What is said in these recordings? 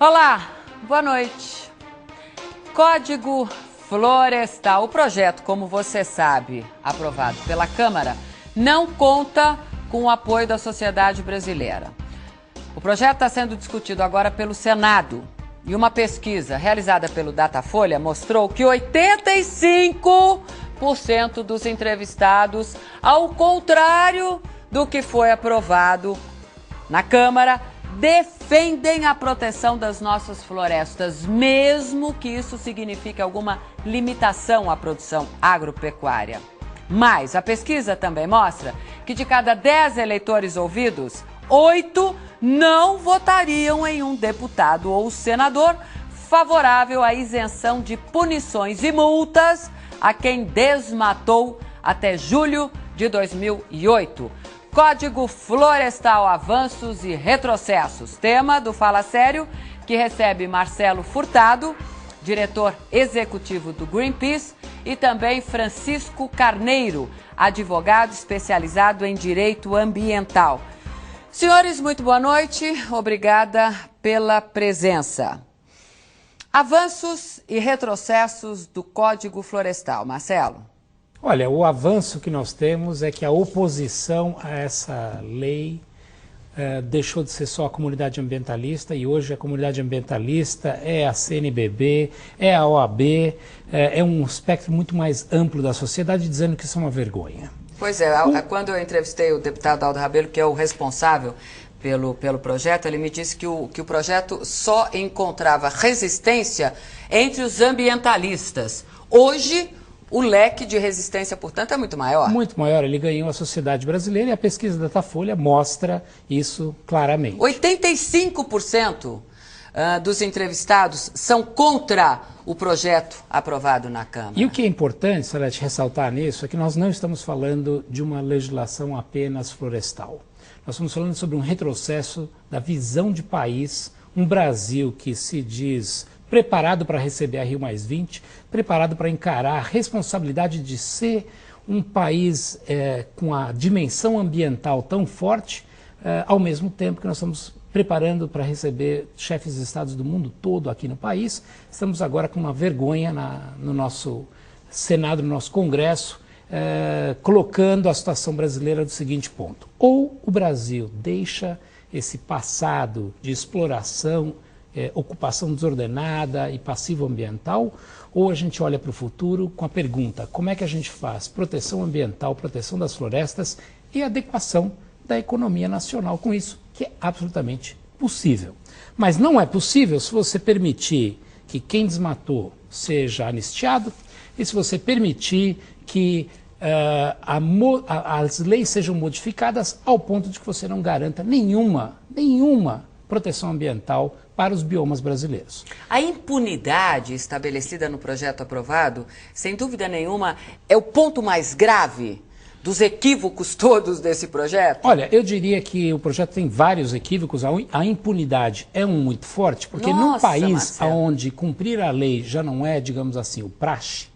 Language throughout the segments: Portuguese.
Olá, boa noite. Código Florestal. O projeto, como você sabe, aprovado pela Câmara, não conta com o apoio da sociedade brasileira. O projeto está sendo discutido agora pelo Senado e uma pesquisa realizada pelo Datafolha mostrou que 85% dos entrevistados, ao contrário do que foi aprovado na Câmara, defendem a proteção das nossas florestas, mesmo que isso signifique alguma limitação à produção agropecuária. Mas a pesquisa também mostra que de cada 10 eleitores ouvidos, 8 não votariam em um deputado ou senador favorável à isenção de punições e multas a quem desmatou até julho de 2008. Código Florestal, avanços e retrocessos. Tema do Fala Sério, que recebe Marcelo Furtado, diretor executivo do Greenpeace, e também Francisco Carneiro, advogado especializado em direito ambiental. Senhores, muito boa noite. Obrigada pela presença. Avanços e retrocessos do Código Florestal. Marcelo. Olha, o avanço que nós temos é que a oposição a essa lei deixou de ser só a comunidade ambientalista, e hoje a comunidade ambientalista é a CNBB, é a OAB, é um espectro muito mais amplo da sociedade, dizendo que isso é uma vergonha. Pois é, quando eu entrevistei o deputado Aldo Rabelo, que é o responsável pelo projeto, ele me disse que o projeto só encontrava resistência entre os ambientalistas. Hoje, o leque de resistência, portanto, é muito maior. Muito maior. Ele ganhou a sociedade brasileira e a pesquisa da Datafolha mostra isso claramente. 85% dos entrevistados são contra o projeto aprovado na Câmara. E o que é importante, Salete, ressaltar nisso é que nós não estamos falando de uma legislação apenas florestal. Nós estamos falando sobre um retrocesso da visão de país, um Brasil que se diz preparado para receber a Rio+20, preparado para encarar a responsabilidade de ser um país com a dimensão ambiental tão forte, ao mesmo tempo que nós estamos preparando para receber chefes de estados do mundo todo aqui no país. Estamos agora com uma vergonha no nosso Senado, no nosso Congresso, colocando a situação brasileira do seguinte ponto: ou o Brasil deixa esse passado de exploração, ocupação desordenada e passivo ambiental, ou a gente olha para o futuro com a pergunta: como é que a gente faz proteção ambiental, proteção das florestas e adequação da economia nacional com isso, que é absolutamente possível. Mas não é possível se você permitir que quem desmatou seja anistiado e se você permitir que as leis sejam modificadas ao ponto de que você não garanta nenhuma proteção ambiental para os biomas brasileiros. A impunidade estabelecida no projeto aprovado, sem dúvida nenhuma, é o ponto mais grave dos equívocos todos desse projeto? Olha, eu diria que o projeto tem vários equívocos. A impunidade é muito forte, porque num país onde cumprir a lei já não é, digamos assim, o praxe,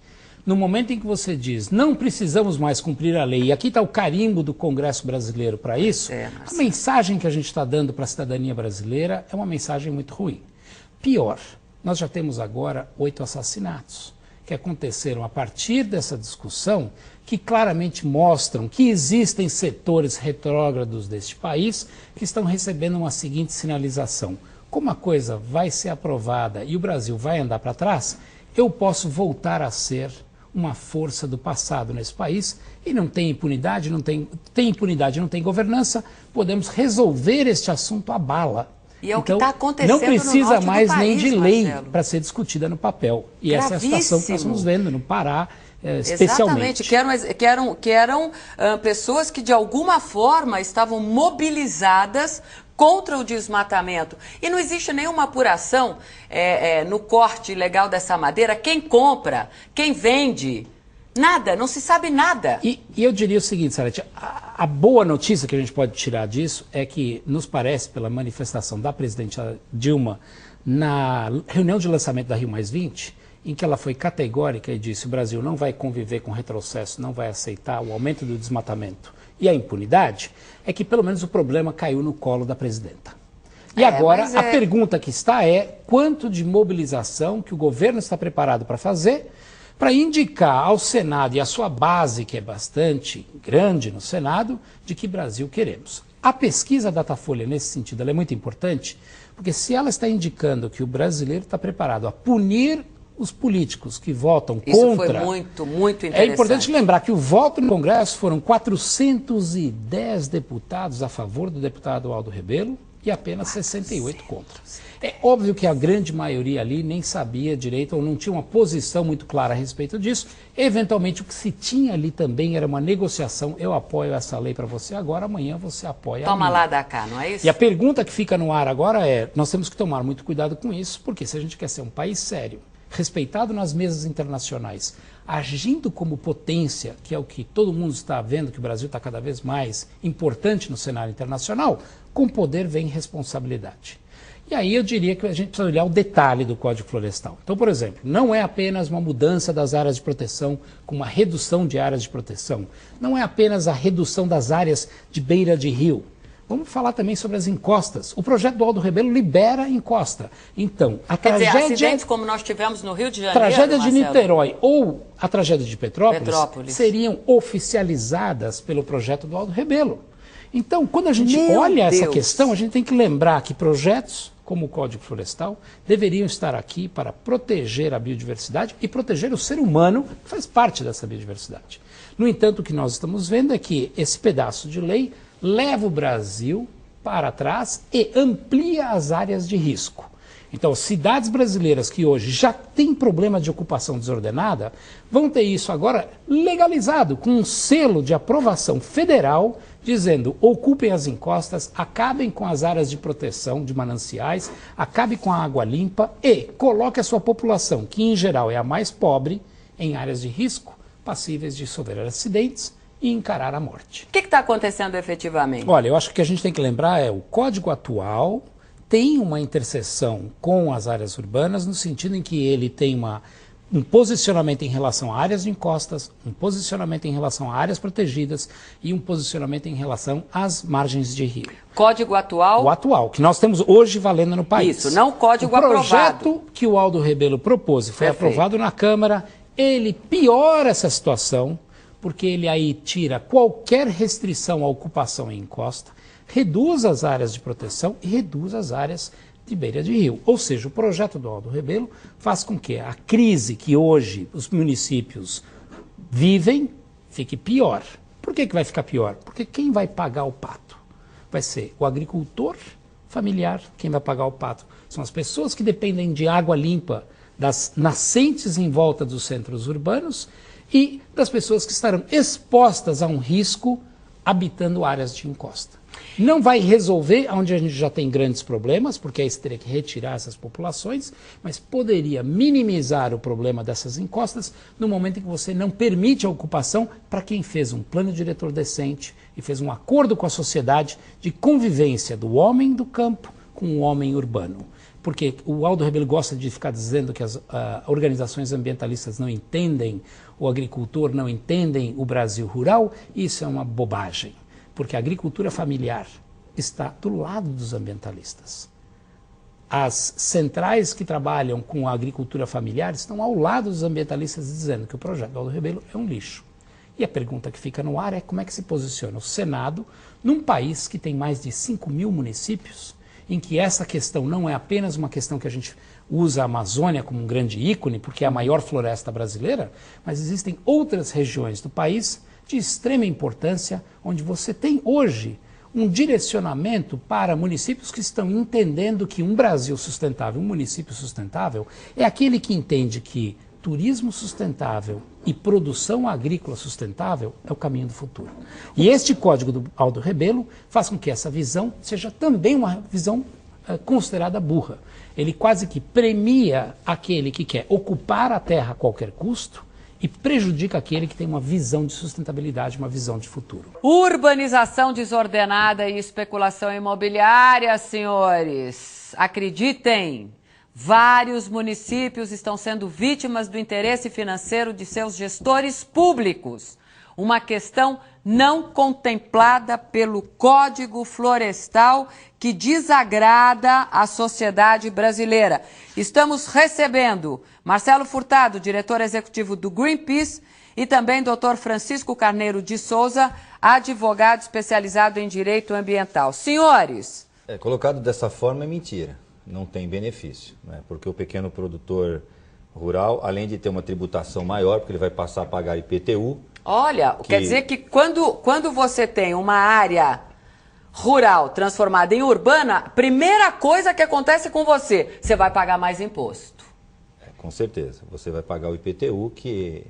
no momento em que você diz, não precisamos mais cumprir a lei, e aqui está o carimbo do Congresso brasileiro para isso, a mensagem que a gente está dando para a cidadania brasileira é uma mensagem muito ruim. Pior, nós já temos agora 8 assassinatos que aconteceram a partir dessa discussão, que claramente mostram que existem setores retrógrados deste país que estão recebendo uma seguinte sinalização: como a coisa vai ser aprovada e o Brasil vai andar para trás, eu posso voltar a ser uma força do passado nesse país, e não tem impunidade, não tem governança, podemos resolver este assunto à bala. E é o que está acontecendo não precisa no mais norte do nem país, de lei Marcelo, para ser discutida no papel. E gravíssimo. Essa é a situação que nós estamos vendo no Pará, especialmente. Exatamente, que eram pessoas que de alguma forma estavam mobilizadas contra o desmatamento. E não existe nenhuma apuração no corte legal dessa madeira. Quem compra, quem vende, nada, não se sabe nada. E eu diria o seguinte, Salete, a boa notícia que a gente pode tirar disso é que, nos parece, pela manifestação da presidente Dilma na reunião de lançamento da Rio+20, em que ela foi categórica e disse: o Brasil não vai conviver com retrocesso, não vai aceitar o aumento do desmatamento e a impunidade, é que pelo menos o problema caiu no colo da presidenta. E agora a pergunta que está é: quanto de mobilização que o governo está preparado para fazer para indicar ao Senado e à sua base, que é bastante grande no Senado, de que Brasil queremos. A pesquisa Datafolha, nesse sentido, ela é muito importante, porque se ela está indicando que o brasileiro está preparado a punir os políticos que votam contra... Isso foi muito interessante. É importante lembrar que o voto no Congresso foram 410 deputados a favor do deputado Aldo Rebelo e apenas 68 contra. É óbvio que a grande maioria ali nem sabia direito ou não tinha uma posição muito clara a respeito disso. Eventualmente, o que se tinha ali também era uma negociação. Eu apoio essa lei para você agora, amanhã você apoia a minha. Toma lá da cá, não é isso? E a pergunta que fica no ar agora é: nós temos que tomar muito cuidado com isso, porque se a gente quer ser um país sério, respeitado nas mesas internacionais, agindo como potência, que é o que todo mundo está vendo, que o Brasil está cada vez mais importante no cenário internacional, com poder vem responsabilidade. E aí eu diria que a gente precisa olhar o detalhe do Código Florestal. Então, por exemplo, não é apenas uma mudança das áreas de proteção com uma redução de áreas de proteção. Não é apenas a redução das áreas de beira de rio. Vamos falar também sobre as encostas. O projeto do Aldo Rebelo libera encosta. Então, a tragédia... Quer dizer, acidentes como nós tivemos no Rio de Janeiro, tragédia de Marcelo, Niterói ou a tragédia de Petrópolis seriam oficializadas pelo projeto do Aldo Rebelo. Então, quando a gente olha essa questão, a gente tem que lembrar que projetos como o Código Florestal deveriam estar aqui para proteger a biodiversidade e proteger o ser humano, que faz parte dessa biodiversidade. No entanto, o que nós estamos vendo é que esse pedaço de lei leva o Brasil para trás e amplia as áreas de risco. Então, cidades brasileiras que hoje já têm problema de ocupação desordenada, vão ter isso agora legalizado, com um selo de aprovação federal, dizendo: ocupem as encostas, acabem com as áreas de proteção de mananciais, acabem com a água limpa e coloque a sua população, que em geral é a mais pobre, em áreas de risco, passíveis de sofrer acidentes e encarar a morte. O que está acontecendo efetivamente? Olha, eu acho que o que a gente tem que lembrar é: o código atual tem uma interseção com as áreas urbanas, no sentido em que ele tem um posicionamento em relação a áreas de encostas, um posicionamento em relação a áreas protegidas e um posicionamento em relação às margens de rio. Código atual? O atual, que nós temos hoje valendo no país. Isso, não o código aprovado. O projeto que o Aldo Rebelo propôs e foi aprovado na Câmara, ele piora essa situação, porque ele aí tira qualquer restrição à ocupação em encosta, reduz as áreas de proteção e reduz as áreas de beira de rio. Ou seja, o projeto do Aldo Rebelo faz com que a crise que hoje os municípios vivem fique pior. Por que vai ficar pior? Porque quem vai pagar o pato? Vai ser o agricultor familiar. Quem vai pagar o pato são as pessoas que dependem de água limpa das nascentes em volta dos centros urbanos e das pessoas que estarão expostas a um risco habitando áreas de encosta. Não vai resolver onde a gente já tem grandes problemas, porque aí você teria que retirar essas populações, mas poderia minimizar o problema dessas encostas no momento em que você não permite a ocupação para quem fez um plano diretor decente e fez um acordo com a sociedade de convivência do homem do campo com o homem urbano. Porque o Aldo Rebelo gosta de ficar dizendo que as organizações ambientalistas não entendem o agricultor, não entendem o Brasil rural. Isso é uma bobagem, porque a agricultura familiar está do lado dos ambientalistas. As centrais que trabalham com a agricultura familiar estão ao lado dos ambientalistas dizendo que o projeto do Aldo Rebelo é um lixo. E a pergunta que fica no ar é: como é que se posiciona o Senado num país que tem mais de 5 mil municípios, em que essa questão não é apenas uma questão que a gente usa a Amazônia como um grande ícone, porque é a maior floresta brasileira, mas existem outras regiões do país de extrema importância, onde você tem hoje um direcionamento para municípios que estão entendendo que um Brasil sustentável, um município sustentável, é aquele que entende que turismo sustentável e produção agrícola sustentável é o caminho do futuro. E este código do Aldo Rebelo faz com que essa visão seja também uma visão considerada burra. Ele quase que premia aquele que quer ocupar a terra a qualquer custo e prejudica aquele que tem uma visão de sustentabilidade, uma visão de futuro. Urbanização desordenada e especulação imobiliária, senhores. Acreditem, Vários municípios estão sendo vítimas do interesse financeiro de seus gestores públicos. Uma questão não contemplada pelo Código Florestal que desagrada a sociedade brasileira. Estamos recebendo Marcelo Furtado, diretor executivo do Greenpeace, e também Dr. Francisco Carneiro de Souza, advogado especializado em direito ambiental. Senhores... colocado dessa forma é mentira, não tem benefício, né? Porque o pequeno produtor rural, além de ter uma tributação maior, porque ele vai passar a pagar IPTU... Olha, quer dizer que quando você tem uma área rural transformada em urbana, a primeira coisa que acontece com você, você vai pagar mais imposto. Com certeza, você vai pagar o IPTU, que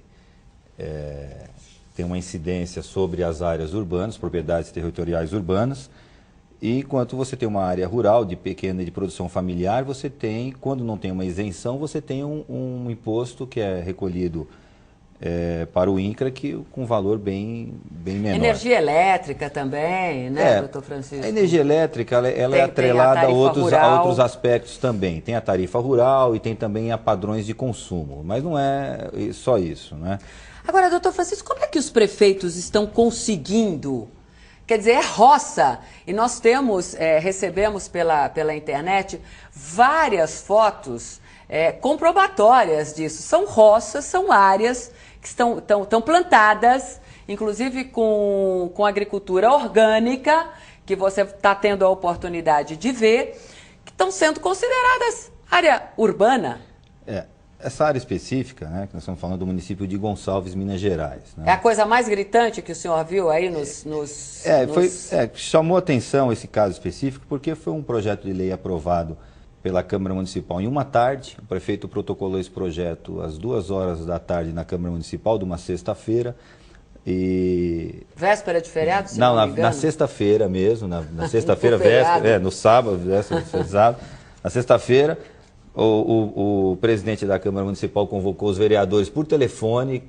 tem uma incidência sobre as áreas urbanas, propriedades territoriais urbanas, e enquanto você tem uma área rural de pequena de produção familiar, você tem, quando não tem uma isenção, você tem um imposto que é recolhido para o INCRA, com valor bem menor. Energia elétrica também, né, doutor Francisco? A energia elétrica ela é atrelada a outros aspectos também. Tem a tarifa rural e tem também a padrões de consumo, mas não é só isso, né? Agora, doutor Francisco, como é que os prefeitos estão conseguindo? Quer dizer, é roça, e nós recebemos pela internet várias fotos comprobatórias disso. São roças, são áreas que estão plantadas, inclusive com agricultura orgânica, que você está tendo a oportunidade de ver, que estão sendo consideradas área urbana. Essa área específica, né, que nós estamos falando do município de Gonçalves, Minas Gerais. Né? É a coisa mais gritante que o senhor viu aí chamou atenção esse caso específico, porque foi um projeto de lei aprovado pela Câmara Municipal em uma tarde. O prefeito protocolou esse projeto às 2h da tarde na Câmara Municipal, de uma sexta-feira. Véspera de feriado, se não me engano? Na sexta-feira mesmo, na sexta-feira, véspera, no sábado, na sexta-feira, o presidente da Câmara Municipal convocou os vereadores por telefone,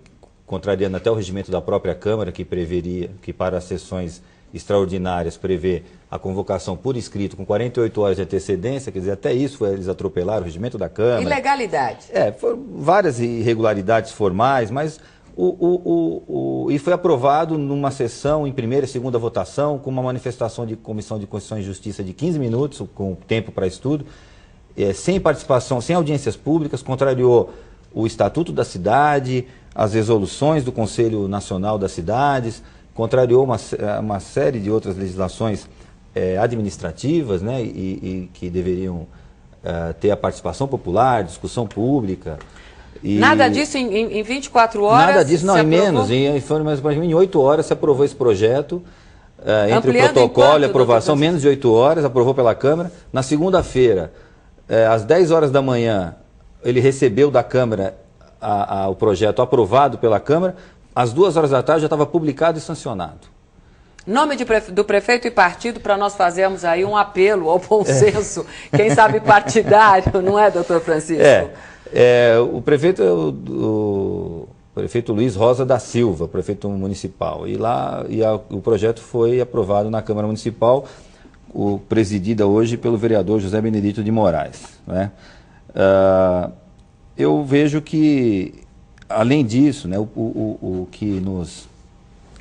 contrariando até o regimento da própria Câmara, que preveria que para as sessões extraordinárias prevê a convocação por escrito com 48 horas de antecedência, quer dizer, até isso eles atropelaram o regimento da Câmara. Ilegalidade. Foram várias irregularidades formais, mas e foi aprovado numa sessão em primeira e segunda votação, com uma manifestação de Comissão de Constituição e Justiça de 15 minutos, com tempo para estudo, sem participação, sem audiências públicas, contrariou o Estatuto da Cidade, as resoluções do Conselho Nacional das Cidades, contrariou uma série de outras legislações administrativas, né, e que deveriam ter a participação popular, discussão pública. Nada disso em 24 horas? Nada disso, não, em menos. Em 8 horas se aprovou esse projeto, entre o protocolo e a aprovação, menos de 8 horas, aprovou pela Câmara. Na segunda-feira, às 10 horas da manhã, ele recebeu da Câmara o projeto aprovado pela Câmara. Às 2 horas da tarde já estava publicado e sancionado. Nome do prefeito e partido para nós fazermos aí um apelo ao bom senso, quem sabe partidário, não é, doutor Francisco? O prefeito é o prefeito Luiz Rosa da Silva, prefeito municipal. O projeto foi aprovado na Câmara Municipal, presidida hoje pelo vereador José Benedito de Moraes, né? Eu vejo que, além disso, né, o que nos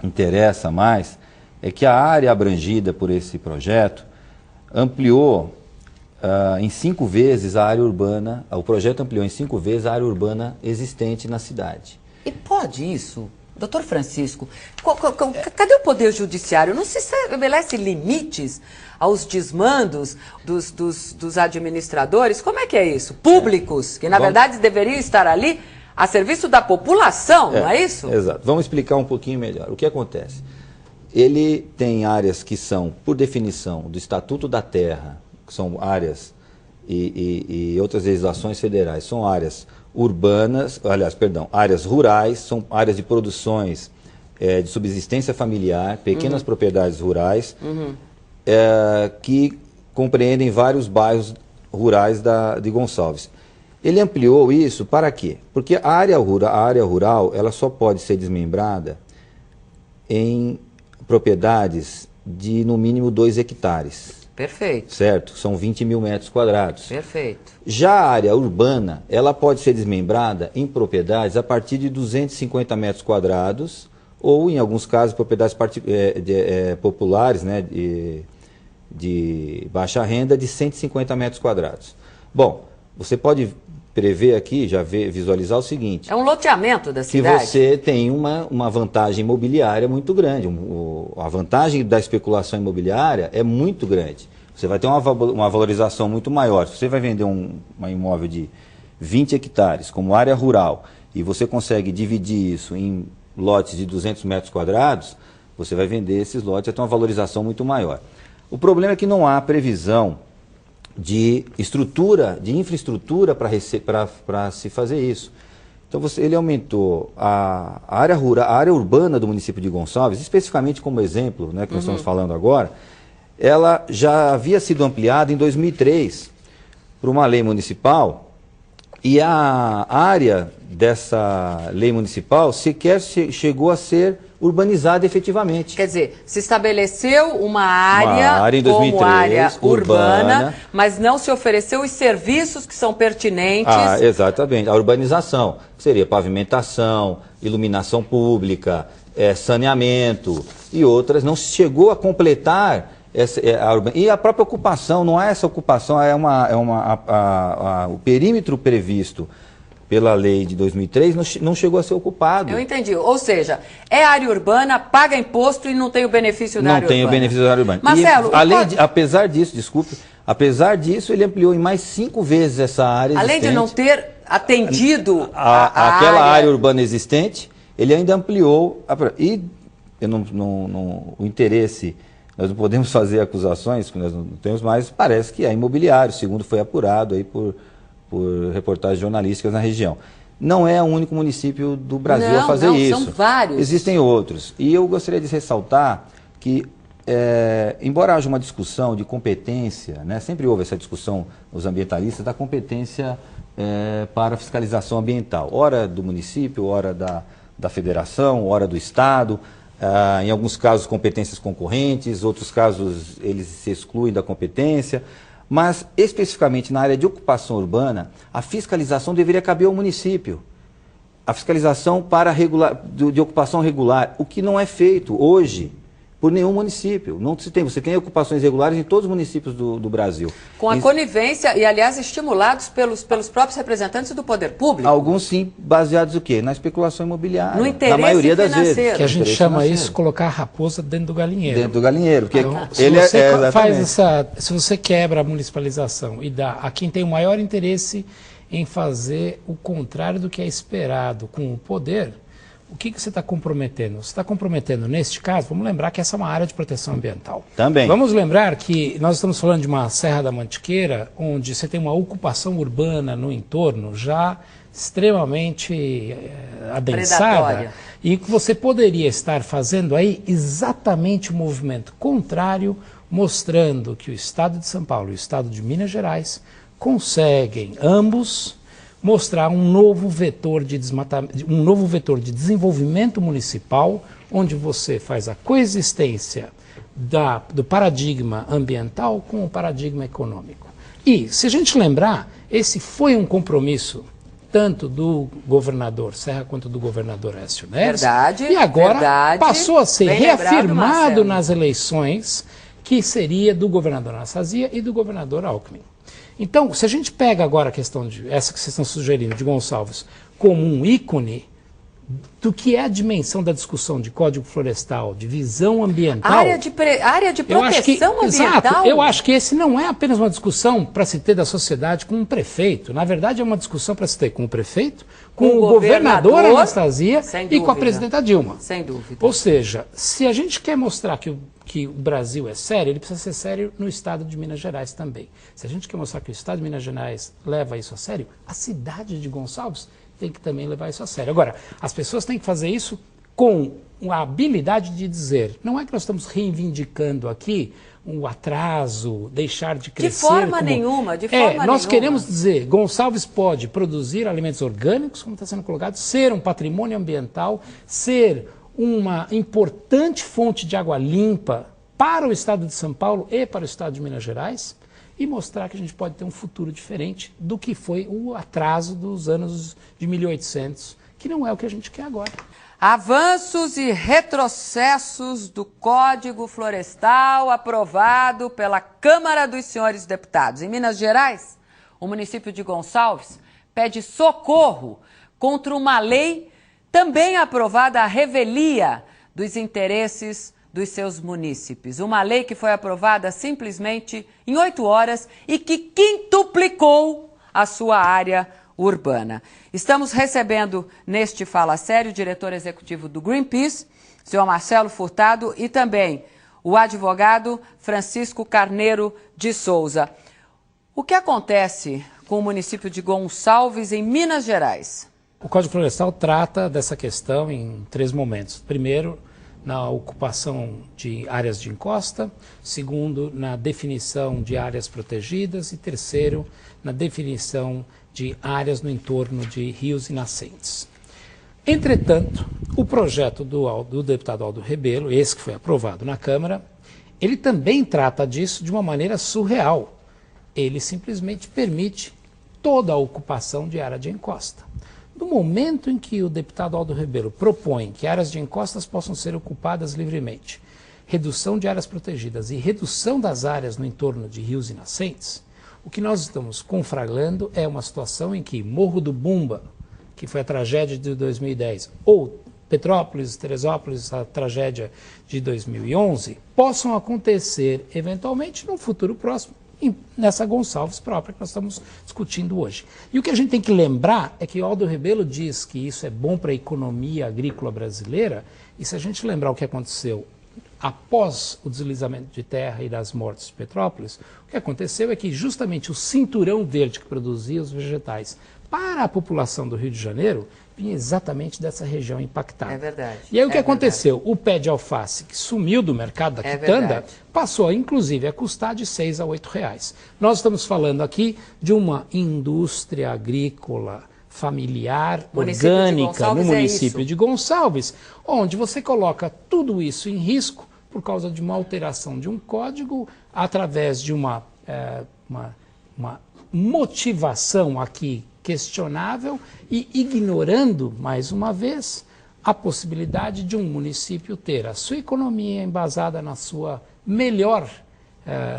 interessa mais é que a área abrangida por esse projeto ampliou em 5 vezes a área urbana, o projeto ampliou em 5 vezes a área urbana existente na cidade. E pode isso? Doutor Francisco, cadê o Poder Judiciário? Não se estabelece limites aos desmandos dos administradores? Como é que é isso? Públicos, que na verdade deveriam estar ali a serviço da população, não é isso? Exato. Vamos explicar um pouquinho melhor. O que acontece? Ele tem áreas que são, por definição, do Estatuto da Terra, que são áreas e outras legislações federais, são áreas urbanas, áreas rurais, são áreas de produções de subsistência familiar, pequenas propriedades rurais, que compreendem vários bairros rurais de Gonçalves. Ele ampliou isso para quê? Porque a área rural ela só pode ser desmembrada em propriedades de no mínimo 2 hectares. Perfeito. Certo? São 20 mil metros quadrados. Perfeito. Já a área urbana, ela pode ser desmembrada em propriedades a partir de 250 metros quadrados, ou, em alguns casos, propriedades populares, né, de baixa renda, de 150 metros quadrados. Bom, você pode prever aqui, visualizar o seguinte... É um loteamento da cidade. Que você tem uma vantagem imobiliária muito grande. A vantagem da especulação imobiliária é muito grande. Você vai ter uma valorização muito maior. Se você vai vender um imóvel de 20 hectares como área rural e você consegue dividir isso em lotes de 200 metros quadrados, você vai vender esses lotes e ter uma valorização muito maior. O problema é que não há previsão de infraestrutura para se fazer isso. Então ele aumentou a área rural, a área urbana do município de Gonçalves, especificamente como exemplo, né, que nós estamos falando agora, ela já havia sido ampliada em 2003 por uma lei municipal, e a área dessa lei municipal sequer chegou a ser urbanizada efetivamente. Quer dizer, se estabeleceu uma área em 2003, como área urbana, mas não se ofereceu os serviços que são pertinentes. Exatamente. A urbanização seria pavimentação, iluminação pública, saneamento e outras. Não se chegou a completar e a própria ocupação, não é essa ocupação, o perímetro previsto pela lei de 2003 não chegou a ser ocupado. Eu entendi. Ou seja, é área urbana, paga imposto e não tem o benefício da área urbana. Não tem o benefício da área urbana. Marcelo, apesar disso, ele ampliou em mais 5 vezes essa área além existente. De não ter atendido aquela área urbana existente, ele ainda ampliou. E o interesse... Nós não podemos fazer acusações que nós não temos, mas parece que é imobiliário, segundo foi apurado aí por reportagens jornalísticas na região. Não é o único município do Brasil a fazer isso. São vários. Existem outros. E eu gostaria de ressaltar que, embora haja uma discussão de competência, né, sempre houve essa discussão, os ambientalistas, da competência para fiscalização ambiental. Ora do município, ora da federação, ora do Estado. Em alguns casos, competências concorrentes, outros casos, eles se excluem da competência. Mas, especificamente na área de ocupação urbana, a fiscalização deveria caber ao município. A fiscalização de ocupação regular, o que não é feito hoje por nenhum município. Você tem ocupações regulares em todos os municípios do Brasil. Com a conivência e, aliás, estimulados pelos próprios representantes do poder público. Alguns sim, baseados o quê? Na especulação imobiliária. No interesse na maioria das financeiro. vezes. Que a gente chama isso colocar a raposa dentro do galinheiro. Dentro do galinheiro. Porque então, se você quebra a municipalização e dá a quem tem o maior interesse em fazer o contrário do que é esperado com o poder, o que você está comprometendo? Você está comprometendo, neste caso, vamos lembrar que essa é uma área de proteção ambiental. Também. Vamos lembrar que nós estamos falando de uma Serra da Mantiqueira, onde você tem uma ocupação urbana no entorno já extremamente adensada. Predatória. E que você poderia estar fazendo aí exatamente o movimento contrário, mostrando que o Estado de São Paulo e o Estado de Minas Gerais conseguem ambos mostrar um novo vetor de desenvolvimento municipal, onde você faz a coexistência do paradigma ambiental com o paradigma econômico. E, se a gente lembrar, esse foi um compromisso tanto do governador Serra quanto do governador Aécio Neves. Verdade. E agora verdade, passou a ser reafirmado lembrado, nas eleições, que seria do governador Anastasia e do governador Alckmin. Então, se a gente pega agora a questão essa que vocês estão sugerindo, de Gonçalves, como um ícone do que é a dimensão da discussão de Código Florestal, de visão ambiental... Área de proteção ambiental? Exato, eu acho que esse não é apenas uma discussão para se ter da sociedade com um prefeito. Na verdade, é uma discussão para se ter com o prefeito, com o governador Anastasia e com a presidenta Dilma. Sem dúvida. Ou seja, se a gente quer mostrar que o Brasil é sério, ele precisa ser sério no estado de Minas Gerais também. Se a gente quer mostrar que o estado de Minas Gerais leva isso a sério, a cidade de Gonçalves tem que também levar isso a sério. Agora, as pessoas têm que fazer isso com a habilidade de dizer, não é que nós estamos reivindicando aqui um atraso, deixar de crescer. De forma nenhuma, de forma nenhuma. Nós queremos dizer, Gonçalves pode produzir alimentos orgânicos, como está sendo colocado, ser um patrimônio ambiental, ser uma importante fonte de água limpa para o estado de São Paulo e para o estado de Minas Gerais e mostrar que a gente pode ter um futuro diferente do que foi o atraso dos anos de 1800, que não é o que a gente quer agora. Avanços e retrocessos do Código Florestal aprovado pela Câmara dos Senhores Deputados. Em Minas Gerais, o município de Gonçalves pede socorro contra uma lei também aprovada à revelia dos interesses dos seus munícipes. Uma lei que foi aprovada simplesmente em 8 horas e que quintuplicou a sua área urbana. Estamos recebendo neste Fala Sério o diretor executivo do Greenpeace, senhor Marcelo Furtado, e também o advogado Francisco Carneiro de Souza. O que acontece com o município de Gonçalves, em Minas Gerais? O Código Florestal trata dessa questão em 3 momentos. Primeiro, na ocupação de áreas de encosta. Segundo, na definição de áreas protegidas. E terceiro, na definição de áreas no entorno de rios e nascentes. Entretanto, o projeto do deputado Aldo Rebelo, esse que foi aprovado na Câmara, ele também trata disso de uma maneira surreal. Ele simplesmente permite toda a ocupação de área de encosta. No momento em que o deputado Aldo Rebelo propõe que áreas de encostas possam ser ocupadas livremente, redução de áreas protegidas e redução das áreas no entorno de rios e nascentes, o que nós estamos conflagrando é uma situação em que Morro do Bumba, que foi a tragédia de 2010, ou Petrópolis, Teresópolis, a tragédia de 2011, possam acontecer eventualmente num futuro próximo, nessa Gonçalves própria que nós estamos discutindo hoje. E o que a gente tem que lembrar é que o Aldo Rebelo diz que isso é bom para a economia agrícola brasileira, e se a gente lembrar o que aconteceu após o deslizamento de terra e das mortes de Petrópolis, o que aconteceu é que justamente o cinturão verde que produzia os vegetais para a população do Rio de Janeiro vinha exatamente dessa região impactada. É verdade. E aí o que aconteceu? Verdade. O pé de alface, que sumiu do mercado da quitanda, passou inclusive a custar de R$6 a R$8. Nós estamos falando aqui de uma indústria agrícola familiar, orgânica, no município de Gonçalves, onde você coloca tudo isso em risco por causa de uma alteração de um código, através de uma motivação aqui questionável e ignorando, mais uma vez, a possibilidade de um município ter a sua economia embasada na sua melhor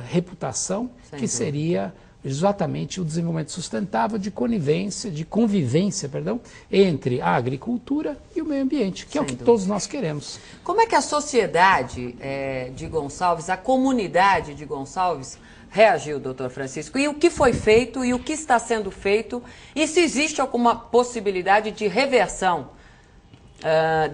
reputação, que seria exatamente o desenvolvimento sustentável de convivência, entre a agricultura e o meio ambiente, que é o que todos nós queremos. Como é que a sociedade de Gonçalves, a comunidade de Gonçalves, reagiu, doutor Francisco? E o que foi feito e o que está sendo feito? E se existe alguma possibilidade de reversão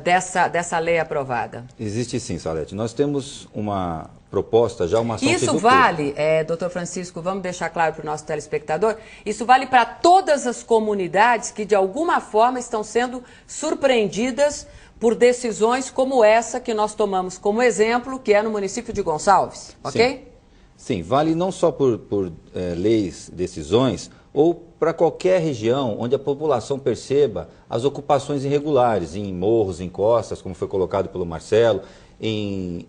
dessa lei aprovada? Existe sim, Salete. Nós temos uma proposta, já uma ação que isso vale, doutor Francisco, vamos deixar claro para o nosso telespectador, isso vale para todas as comunidades que de alguma forma estão sendo surpreendidas por decisões como essa que nós tomamos como exemplo, que é no município de Gonçalves, ok? Sim, vale não só por leis, decisões, ou para qualquer região onde a população perceba as ocupações irregulares, em morros, em costas, como foi colocado pelo Marcelo, em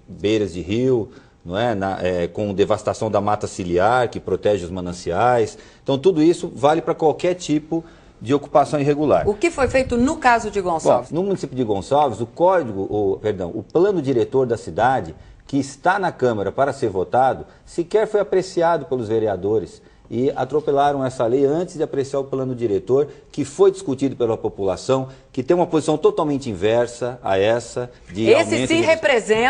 beiras de rio, não é? Com devastação da mata ciliar, que protege os mananciais. Então, tudo isso vale para qualquer tipo de ocupação irregular. O que foi feito no caso de Gonçalves? Bom, no município de Gonçalves, o plano diretor da cidade, que está na Câmara para ser votado, sequer foi apreciado pelos vereadores e atropelaram essa lei antes de apreciar o plano diretor, que foi discutido pela população, que tem uma posição totalmente inversa a essa de aumento.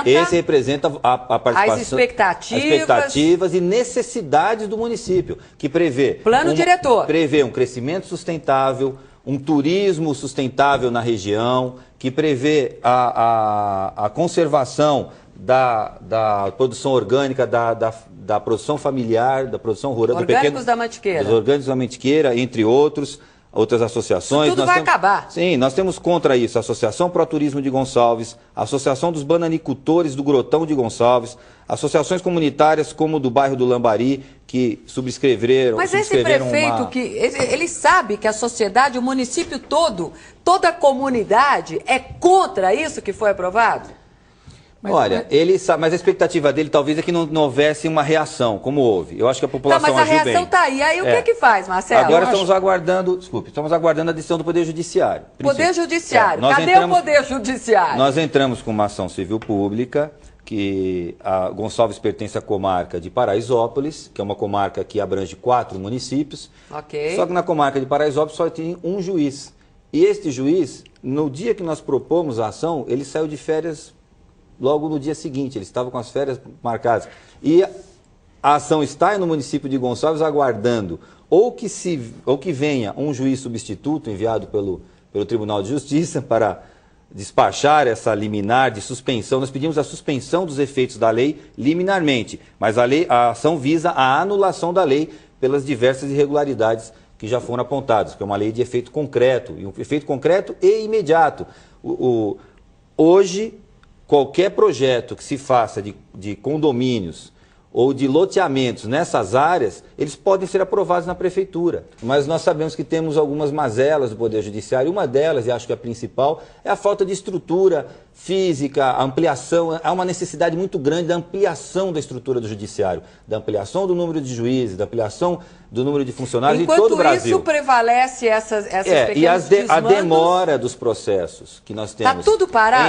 Esse representa a participação, as expectativas e necessidades do município, que prevê prevê um crescimento sustentável, um turismo sustentável na região, que prevê a conservação da produção orgânica, da produção familiar, da produção rural, orgânicos da Mantiqueira. Dos orgânicos da Mantiqueira, entre outras associações. Isso tudo vai acabar. Sim, nós temos contra isso a Associação Pro Turismo de Gonçalves, a Associação dos Bananicultores do Grotão de Gonçalves, associações comunitárias como do bairro do Lambari, que subscreveram... Mas esse prefeito, ele sabe que a sociedade, o município todo, toda a comunidade é contra isso que foi aprovado? Olha, ele sabe, mas a expectativa dele talvez é que não houvesse uma reação, como houve. Eu acho que a população agiu bem. Mas a reação está aí. Aí o que faz, Marcelo? Agora estamos aguardando a decisão do Poder Judiciário. Poder Judiciário. Cadê o Poder Judiciário? Nós entramos com uma ação civil pública, que a Gonçalves pertence à comarca de Paraisópolis, que é uma comarca que abrange 4 municípios. Ok. Só que na comarca de Paraisópolis só tem um juiz. E este juiz, no dia que nós propomos a ação, ele saiu de férias logo no dia seguinte, ele estava com as férias marcadas. E a ação está no município de Gonçalves aguardando ou que venha um juiz substituto enviado pelo Tribunal de Justiça para despachar essa liminar de suspensão. Nós pedimos a suspensão dos efeitos da lei liminarmente, mas a ação visa a anulação da lei pelas diversas irregularidades que já foram apontadas, que é uma lei de efeito concreto, e um efeito concreto e imediato. Hoje, qualquer projeto que se faça de condomínios ou de loteamentos nessas áreas, eles podem ser aprovados na prefeitura. Mas nós sabemos que temos algumas mazelas do Poder Judiciário. Uma delas, e acho que a principal, é a falta de estrutura física, a ampliação. Há uma necessidade muito grande da ampliação da estrutura do Judiciário, da ampliação do número de juízes, da ampliação do número de funcionários em todo o Brasil. Enquanto isso, prevalece essas pequenas e a demora dos processos que nós temos. Está tudo parado?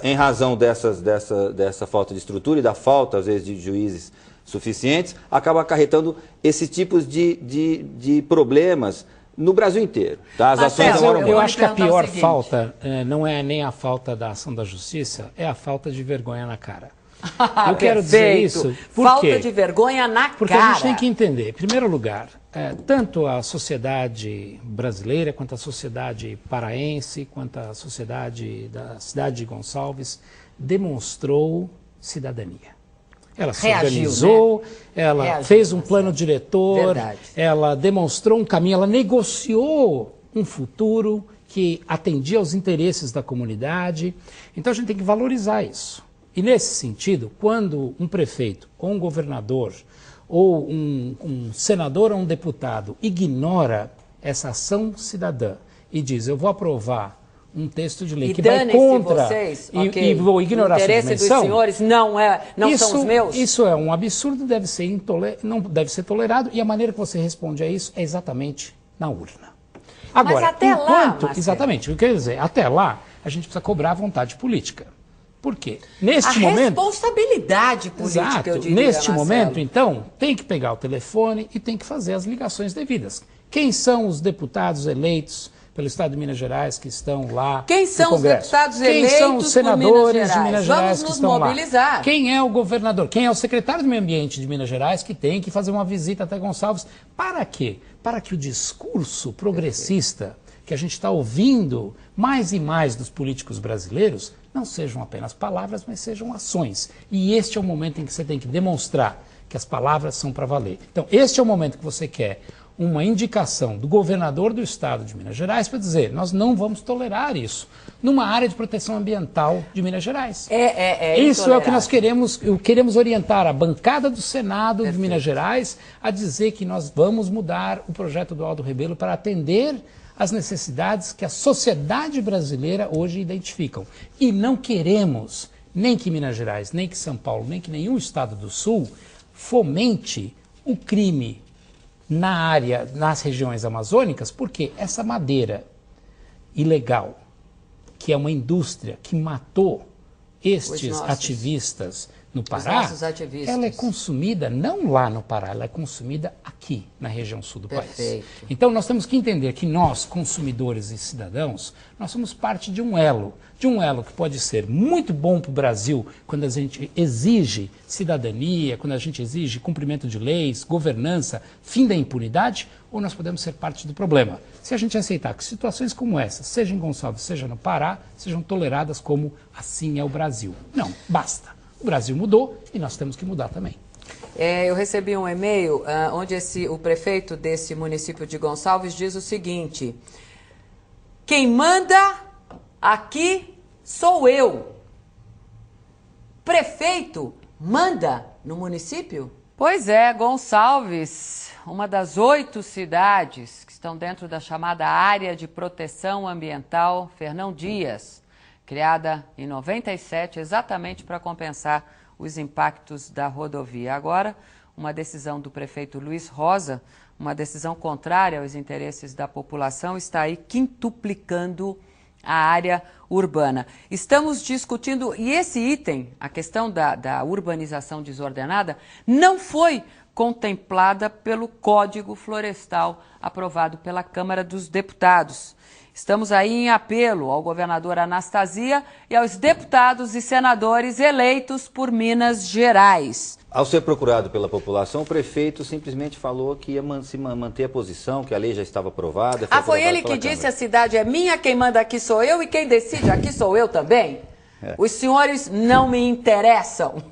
Em razão dessa falta de estrutura e da falta, às vezes, de juízes suficientes, acaba acarretando esse tipo de problemas no Brasil inteiro. Tá? As ações demoram muito. Eu acho que a pior falta não é nem a falta da ação da justiça, é a falta de vergonha na cara. Eu quero dizer isso porque... Falta de vergonha na porque cara. A gente tem que entender, em primeiro lugar, tanto a sociedade brasileira, quanto a sociedade paraense, quanto a sociedade da cidade de Gonçalves, demonstrou cidadania. Ela se organizou, né? Ela fez um plano diretor, ela demonstrou um caminho, ela negociou um futuro que atendia aos interesses da comunidade. Então a gente tem que valorizar isso. E nesse sentido, quando um prefeito ou um governador ou um senador ou um deputado ignora essa ação cidadã e diz, eu vou aprovar um texto de lei que vai contra e vou ignorar a sua dimensão, dos senhores não são os meus? Isso é um absurdo, não deve ser tolerado, e a maneira que você responde a isso é exatamente na urna. Agora, mas até lá, exatamente, o que eu quero dizer, até lá a gente precisa cobrar a vontade política. Por quê? Neste momento, responsabilidade política, exato, eu diria, neste Marcelo. momento, então, tem que pegar o telefone e tem que fazer as ligações devidas. Quem são os deputados eleitos pelo Estado de Minas Gerais que estão lá Quem são os deputados eleitos? Quem são os senadores de Minas Gerais que estão mobilizar. lá? Quem é o governador? Quem é o secretário do Meio Ambiente de Minas Gerais que tem que fazer uma visita até Gonçalves? Para quê? Para que o discurso progressista que a gente está ouvindo mais e mais dos políticos brasileiros não sejam apenas palavras, mas sejam ações. E este é o momento em que você tem que demonstrar que as palavras são para valer. Então, este é o momento que você quer uma indicação do governador do estado de Minas Gerais para dizer, nós não vamos tolerar isso numa área de proteção ambiental de Minas Gerais. Isso é o que nós queremos orientar a bancada do Senado de Minas Gerais a dizer que nós vamos mudar o projeto do Aldo Rebelo para atender as necessidades que a sociedade brasileira hoje identificam. E não queremos nem que Minas Gerais, nem que São Paulo, nem que nenhum estado do Sul fomente o crime na área, nas regiões amazônicas, porque essa madeira ilegal, que é uma indústria que matou estes ativistas no Pará, ela é consumida não lá no Pará, ela é consumida aqui, na região sul do país. Então nós temos que entender que nós, consumidores e cidadãos, nós somos parte de um elo que pode ser muito bom para o Brasil quando a gente exige cidadania, quando a gente exige cumprimento de leis, governança, fim da impunidade, ou nós podemos ser parte do problema. Se a gente aceitar que situações como essa, seja em Gonçalves, seja no Pará, sejam toleradas como assim é o Brasil. Não, basta. O Brasil mudou e nós temos que mudar também. Eu recebi um e-mail onde o prefeito desse município de Gonçalves diz o seguinte: quem manda aqui sou eu. Prefeito manda no município? Pois é, Gonçalves, uma das 8 cidades que estão dentro da chamada área de proteção ambiental Fernão Dias, criada em 97, exatamente para compensar os impactos da rodovia. Agora, uma decisão do prefeito Luiz Rosa, uma decisão contrária aos interesses da população, está aí quintuplicando a área urbana. Estamos discutindo, e esse item, a questão da urbanização desordenada, não foi contemplada pelo Código Florestal aprovado pela Câmara dos Deputados. Estamos aí em apelo ao governador Anastasia e aos deputados e senadores eleitos por Minas Gerais. Ao ser procurado pela população, o prefeito simplesmente falou que ia manter a posição, que a lei já estava aprovada. Foi ele que disse: a cidade é minha, quem manda aqui sou eu e quem decide aqui sou eu também? Os senhores não me interessam.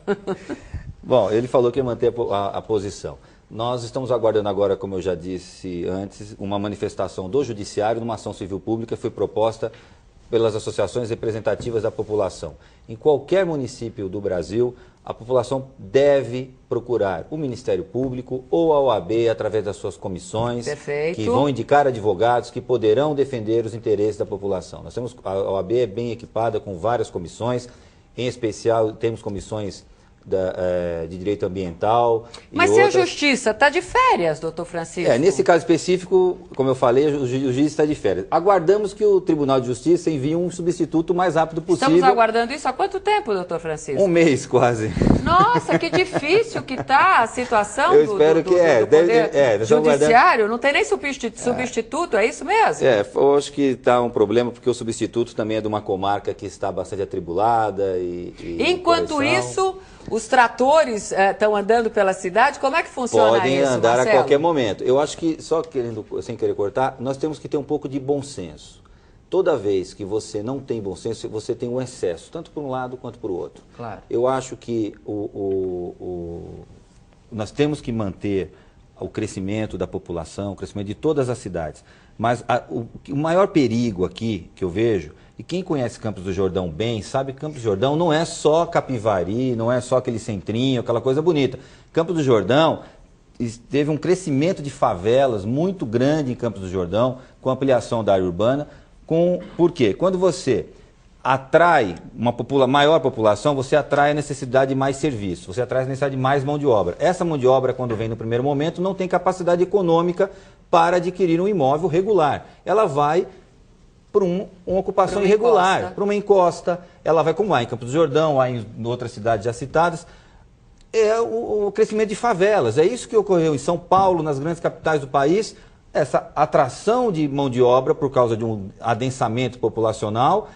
Bom, ele falou que ia manter a posição. Nós estamos aguardando agora, como eu já disse antes, uma manifestação do Judiciário numa ação civil pública que foi proposta pelas associações representativas da população. Em qualquer município do Brasil, a população deve procurar o Ministério Público ou a OAB através das suas comissões, que vão indicar advogados que poderão defender os interesses da população. A OAB é bem equipada com várias comissões, em especial temos comissões de direito ambiental. Mas se a justiça está de férias, doutor Francisco? Nesse caso específico, como eu falei, o juiz está de férias. Aguardamos que o Tribunal de Justiça envie um substituto o mais rápido possível. Estamos aguardando isso há quanto tempo, doutor Francisco? Um mês, quase. Nossa, que difícil que está a situação eu espero que poder judiciário. Não tem nem substituto, é isso mesmo? Eu acho que está um problema, porque o substituto também é de uma comarca que está bastante atribulada. Enquanto isso, os tratores estão andando pela cidade, como é que funciona isso, Podem andar Marcelo? A qualquer momento. Eu acho que, sem querer cortar, nós temos que ter um pouco de bom senso. Toda vez que você não tem bom senso, você tem um excesso, tanto por um lado quanto por outro. Claro. Eu acho que nós temos que manter o crescimento da população, o crescimento de todas as cidades. Mas o maior perigo aqui que eu vejo, e quem conhece Campos do Jordão bem, sabe que Campos do Jordão não é só Capivari, não é só aquele centrinho, aquela coisa bonita. Campos do Jordão teve um crescimento de favelas muito grande em Campos do Jordão, com a ampliação da área urbana. Por quê? Quando você atrai uma maior população, você atrai a necessidade de mais serviço, você atrai a necessidade de mais mão de obra. Essa mão de obra, quando vem no primeiro momento, não tem capacidade econômica para adquirir um imóvel regular. Ela vai por uma ocupação irregular, para uma encosta, ela vai como lá em Campos do Jordão, lá em outras cidades já citadas, é o crescimento de favelas. É isso que ocorreu em São Paulo, nas grandes capitais do país, essa atração de mão de obra por causa de um adensamento populacional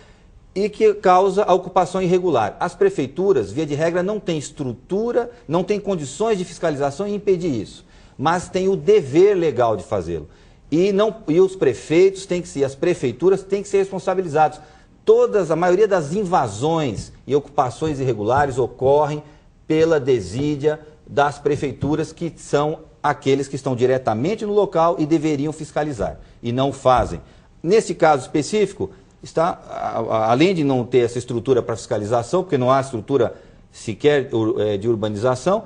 e que causa a ocupação irregular. As prefeituras, via de regra, não têm estrutura, não têm condições de fiscalização e impedir isso, mas têm o dever legal de fazê-lo. E os prefeitos as prefeituras têm que ser responsabilizados. A maioria das invasões e ocupações irregulares ocorrem pela desídia das prefeituras, que são aqueles que estão diretamente no local e deveriam fiscalizar, e não fazem. Nesse caso específico, além de não ter essa estrutura para fiscalização, porque não há estrutura sequer de urbanização,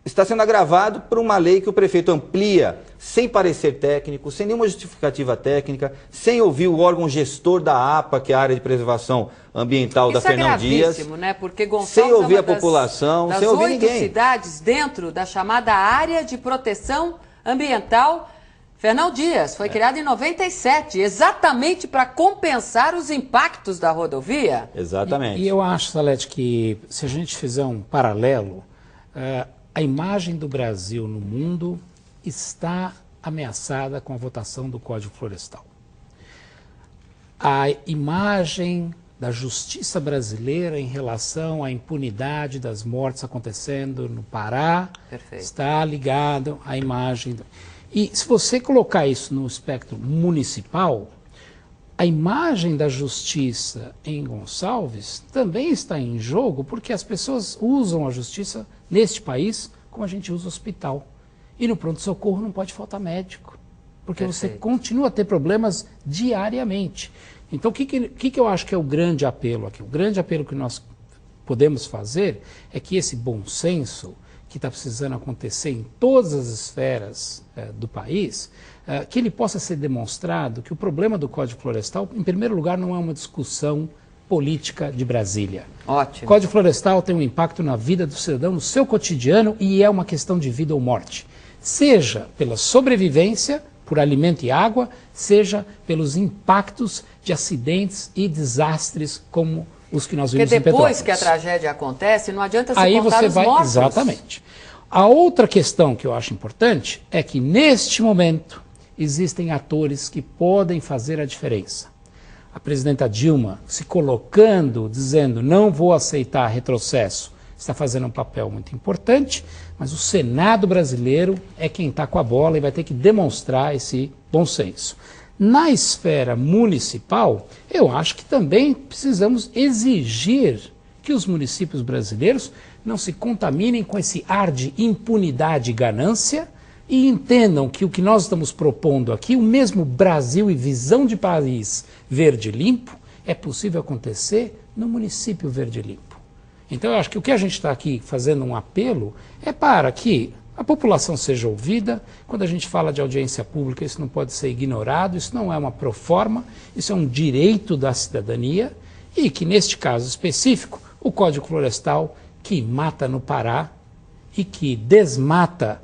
está sendo agravado por uma lei que o prefeito amplia sem parecer técnico, sem nenhuma justificativa técnica, sem ouvir o órgão gestor da APA, que é a área de preservação ambiental da Fernão Dias. Isso é gravíssimo, né? Porque Gonçalves sem ouvir a população, sem ouvir ninguém. Das 8 cidades dentro da chamada área de proteção ambiental, Fernão Dias foi criada em 97, exatamente para compensar os impactos da rodovia. Exatamente. E eu acho, Salete, que se a gente fizer um paralelo, a imagem do Brasil no mundo está ameaçada com a votação do Código Florestal. A imagem da justiça brasileira em relação à impunidade das mortes acontecendo no Pará está ligado à imagem. E se você colocar isso no espectro municipal, a imagem da justiça em Gonçalves também está em jogo, porque as pessoas usam a justiça neste país como a gente usa o hospital. E no pronto-socorro não pode faltar médico, porque você continua a ter problemas diariamente. Então, o que eu acho que é o grande apelo aqui? O grande apelo que nós podemos fazer é que esse bom senso, que está precisando acontecer em todas as esferas do país, que ele possa ser demonstrado que o problema do Código Florestal, em primeiro lugar, não é uma discussão política de Brasília. Ótimo. O Código Florestal tem um impacto na vida do cidadão, no seu cotidiano, e é uma questão de vida ou morte. Seja pela sobrevivência, por alimento e água, seja pelos impactos de acidentes e desastres como os que nós vimos em Petrópolis. Porque depois que a tragédia acontece, não adianta se aí contar você os vai, mortos. exatamente. A outra questão que eu acho importante é que, neste momento, existem atores que podem fazer a diferença. A presidenta Dilma se colocando, dizendo não vou aceitar retrocesso, está fazendo um papel muito importante, mas o Senado brasileiro é quem está com a bola e vai ter que demonstrar esse bom senso. Na esfera municipal, eu acho que também precisamos exigir que os municípios brasileiros não se contaminem com esse ar de impunidade e ganância e entendam que o que nós estamos propondo aqui, o mesmo Brasil e visão de país verde e limpo, é possível acontecer no município verde e limpo. Então eu acho que o que a gente está aqui fazendo um apelo é para que a população seja ouvida. Quando a gente fala de audiência pública, isso não pode ser ignorado, isso não é uma proforma, isso é um direito da cidadania e que, neste caso específico, o Código Florestal, que mata no Pará e que desmata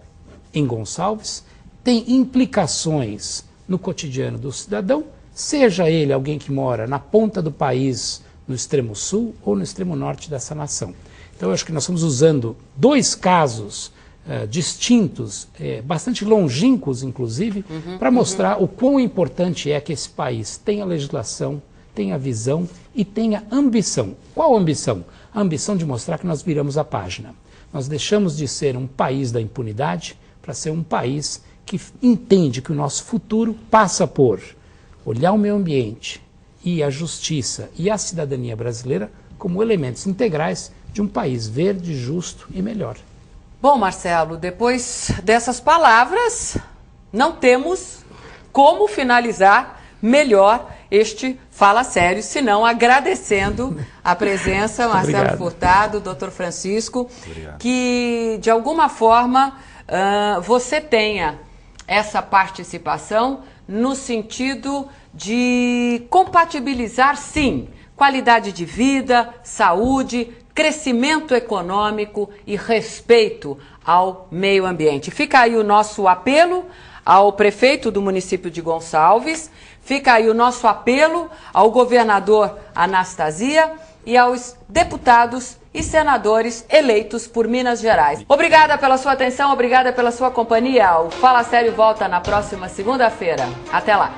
em Gonçalves, tem implicações no cotidiano do cidadão, seja ele alguém que mora na ponta do país, no extremo sul ou no extremo norte dessa nação. Então eu acho que nós estamos usando dois casos distintos, bastante longínquos inclusive, para mostrar o quão importante é que esse país tenha legislação, tenha visão e tenha ambição. Qual ambição? A ambição de mostrar que nós viramos a página. Nós deixamos de ser um país da impunidade para ser um país que entende que o nosso futuro passa por olhar o meio ambiente e a justiça e a cidadania brasileira como elementos integrais de um país verde, justo e melhor. Bom, Marcelo, depois dessas palavras, não temos como finalizar melhor este Fala Sério, senão agradecendo a presença, Marcelo Furtado, Dr. Francisco, que de alguma forma você tenha essa participação no sentido de compatibilizar, sim, qualidade de vida, saúde, crescimento econômico e respeito ao meio ambiente. Fica aí o nosso apelo ao prefeito do município de Gonçalves, fica aí o nosso apelo ao governador Anastasia e aos deputados e senadores eleitos por Minas Gerais. Obrigada pela sua atenção, obrigada pela sua companhia. O Fala Sério volta na próxima segunda-feira. Até lá.